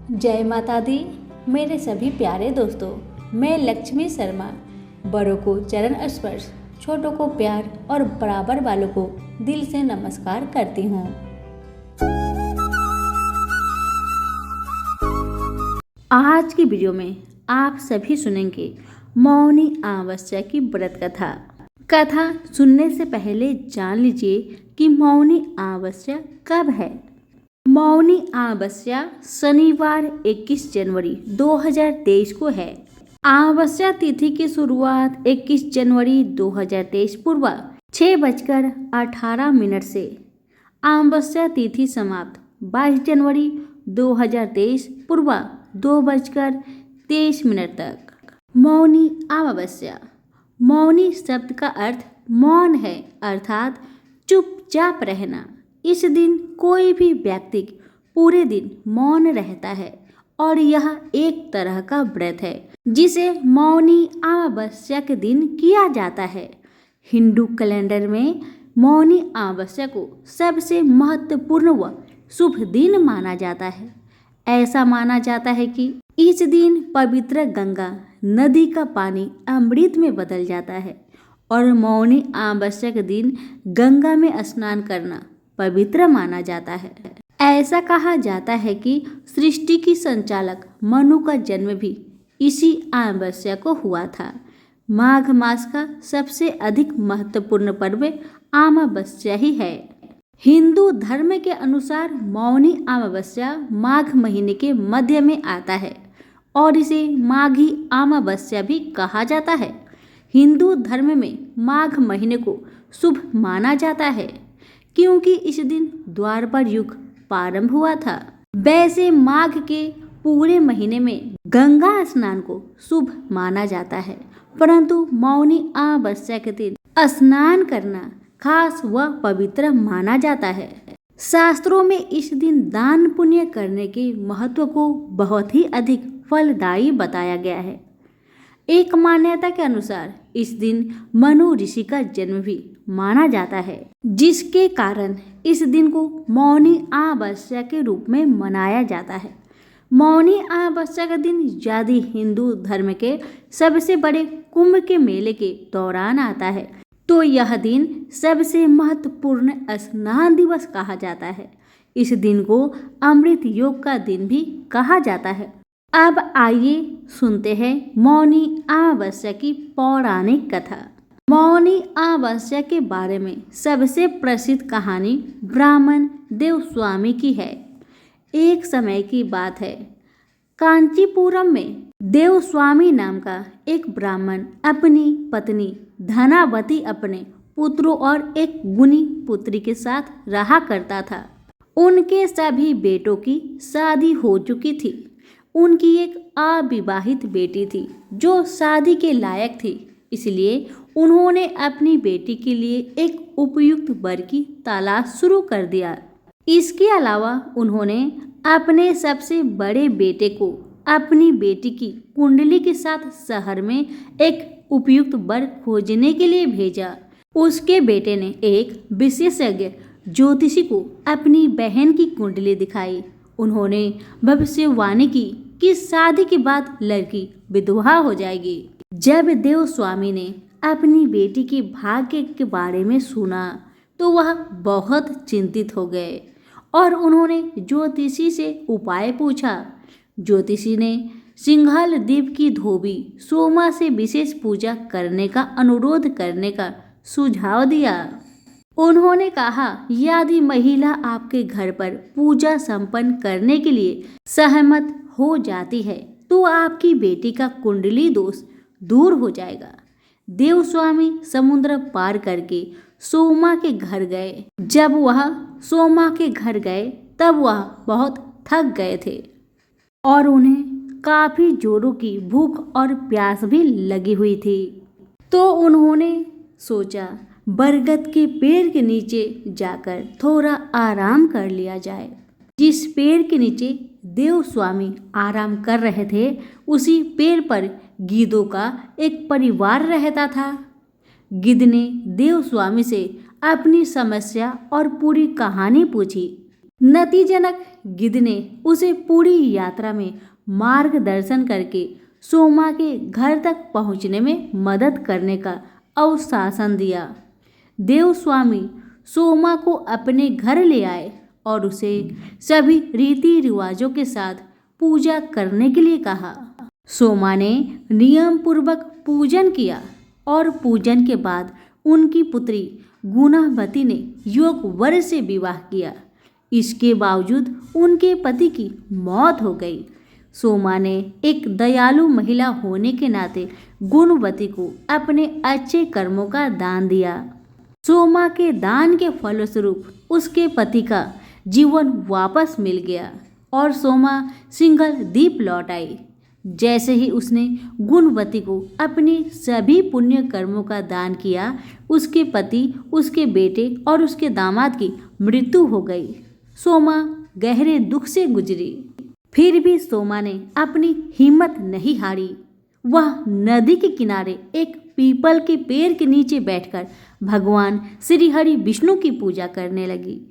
जय माता दी। मेरे सभी प्यारे दोस्तों, मैं लक्ष्मी शर्मा बड़ों को चरण स्पर्श, छोटों को प्यार और बराबर वालों को दिल से नमस्कार करती हूँ। आज की वीडियो में आप सभी सुनेंगे मौनी अमावस्या की व्रत कथा। कथा सुनने से पहले जान लीजिए कि मौनी अमावस्या कब है। मौनी अमावस्या शनिवार 21 जनवरी 2023 को है। अमावस्या तिथि की शुरुआत 21 जनवरी 2023 पूर्व 6:18 से अमावस्या तिथि समाप्त 22 जनवरी 2023 पूर्व 2:23 तक। मौनी अमावस्या। मौनी शब्द का अर्थ मौन है, अर्थात चुपचाप रहना। इस दिन कोई भी व्यक्ति पूरे दिन मौन रहता है और यह एक तरह का व्रत है जिसे मौनी अमावस्या के दिन किया जाता है। हिंदू कैलेंडर में मौनी अमावस्या को सबसे महत्वपूर्ण व शुभ दिन माना जाता है। ऐसा माना जाता है कि इस दिन पवित्र गंगा नदी का पानी अमृत में बदल जाता है और मौनी अमावस्या के दिन गंगा में स्नान करना पवित्र माना जाता है। ऐसा कहा जाता है कि सृष्टि की संचालक मनु का जन्म भी इसी अमावस्या को हुआ था। माघ मास का सबसे अधिक महत्वपूर्ण पर्व अमावस्या ही है। हिंदू धर्म के अनुसार मौनी अमावस्या माघ महीने के मध्य में आता है और इसे माघी अमावस्या भी कहा जाता है। हिंदू धर्म में माघ महीने को शुभ माना जाता है क्योंकि इस दिन द्वापर युग प्रारंभ हुआ था। वैसे माघ के पूरे महीने में गंगा स्नान को शुभ माना जाता है, परंतु मौनी अमावस्या के दिन स्नान करना खास व पवित्र माना जाता है। शास्त्रों में इस दिन दान पुण्य करने के महत्व को बहुत ही अधिक फलदायी बताया गया है। एक मान्यता के अनुसार इस दिन मनु ऋषि का जन्म भी माना जाता है, जिसके कारण इस दिन को मौनी अमावस्या के रूप में मनाया जाता है। मौनी अमावस्या का दिन यदि हिंदू धर्म के सबसे बड़े कुंभ के मेले के दौरान आता है तो यह दिन सबसे महत्वपूर्ण स्नान दिवस कहा जाता है। इस दिन को अमृत योग का दिन भी कहा जाता है। अब आइए सुनते हैं मौनी अमावस्या की पौराणिक कथा। मौनी अमावस्या के बारे में सबसे प्रसिद्ध कहानी ब्राह्मण देवस्वामी की है। एक समय की बात है, कांचीपुरम में देवस्वामी नाम का एक ब्राह्मण अपनी पत्नी धनावती, अपने पुत्रों और एक गुणी पुत्री के साथ रहा करता था। उनके सभी बेटों की शादी हो चुकी थी। उनकी एक अविवाहित बेटी थी जो शादी के लायक थी, इसलिए उन्होंने अपनी बेटी के लिए एक उपयुक्त वर की तलाश शुरू कर दिया। इसके अलावा उन्होंने अपने सबसे बड़े बेटे को अपनी बेटी की कुंडली के साथ शहर में एक उपयुक्त वर खोजने के लिए भेजा। उसके बेटे ने एक विशेषज्ञ ज्योतिषी को अपनी बहन की कुंडली दिखाई। उन्होंने भविष्यवाणी की कि शादी के बाद लड़की विधवा हो जाएगी। जब देवस्वामी ने अपनी बेटी के भाग्य के बारे में सुना तो वह बहुत चिंतित हो गए और उन्होंने ज्योतिषी से उपाय पूछा। ज्योतिषी ने सिंघल द्वीप की धोबी सोमा से विशेष पूजा करने का अनुरोध करने का सुझाव दिया। उन्होंने कहा, यदि महिला आपके घर पर पूजा संपन्न करने के लिए सहमत हो जाती है तो आपकी बेटी का कुंडली दोष दूर हो जाएगा। देवस्वामी समुद्र पार करके सोमा के घर गए। जब वह सोमा के घर गए तब वह बहुत थक गए थे और उन्हें काफी जोरों की भूख और प्यास भी लगी हुई थी। तो उन्होंने सोचा बरगद के पेड़ के नीचे जाकर थोड़ा आराम कर लिया जाए। जिस पेड़ के नीचे देवस्वामी आराम कर रहे थे उसी पेड़ पर गिद्धों का एक परिवार रहता था। गिद्ध ने देवस्वामी से अपनी समस्या और पूरी कहानी पूछी। नतीजनक गिद्ध ने उसे पूरी यात्रा में मार्गदर्शन करके सोमा के घर तक पहुंचने में मदद करने का आश्वासन दिया। देवस्वामी सोमा को अपने घर ले आए और उसे सभी रीति रिवाजों के साथ पूजा करने के लिए कहा। सोमा ने नियम पूर्वक पूजन किया और पूजन के बाद उनकी पुत्री गुणावती ने योग वर से विवाह किया। इसके बावजूद उनके पति की मौत हो गई। सोमा ने एक दयालु महिला होने के नाते गुणवती को अपने अच्छे कर्मों का दान दिया। सोमा के दान के फलस्वरूप उसके पति का जीवन वापस मिल गया और सोमा सिंगल द्वीप लौट आई। जैसे ही उसने गुणवती को अपने सभी पुण्य कर्मों का दान किया, उसके पति, उसके बेटे और उसके दामाद की मृत्यु हो गई। सोमा गहरे दुख से गुजरी। फिर भी सोमा ने अपनी हिम्मत नहीं हारी। वह नदी के किनारे एक पीपल के पेड़ के नीचे बैठकर भगवान श्री हरि विष्णु की पूजा करने लगी।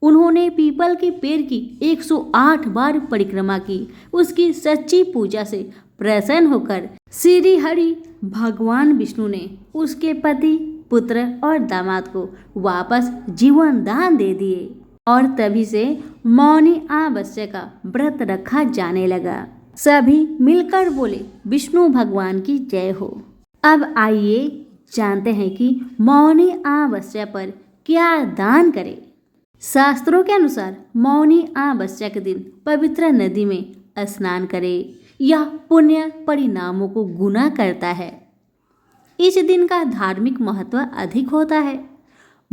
उन्होंने पीपल के पेड़ की 108 बार परिक्रमा की। उसकी सच्ची पूजा से प्रसन्न होकर श्री हरि भगवान विष्णु ने उसके पति, पुत्र और दामाद को वापस जीवन दान दे दिए और तभी से मौनी अमावस्या का व्रत रखा जाने लगा। सभी मिलकर बोले, विष्णु भगवान की जय हो। अब आइए जानते हैं कि मौनी अमावस्या पर क्या दान करें। शास्त्रों के अनुसार मौनी अमावस्या के दिन पवित्र नदी में स्नान करें। यह पुण्य परिणामों को गुना करता है। इस दिन का धार्मिक महत्व अधिक होता है।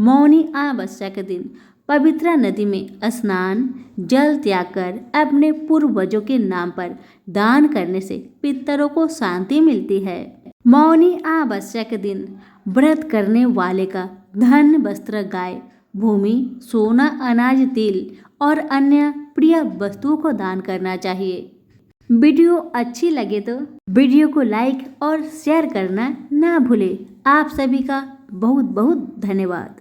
मौनी अमावस्या के दिन पवित्र नदी में स्नान, जल त्याग कर अपने पूर्वजों के नाम पर दान करने से पितरों को शांति मिलती है। मौनी अमावस्या के दिन व्रत करने वाले का धन, वस्त्र, गाय, भूमि, सोना, अनाज, तिल और अन्य प्रिय वस्तुओं को दान करना चाहिए। वीडियो अच्छी लगे तो वीडियो को लाइक और शेयर करना ना भूलें। आप सभी का बहुत बहुत धन्यवाद।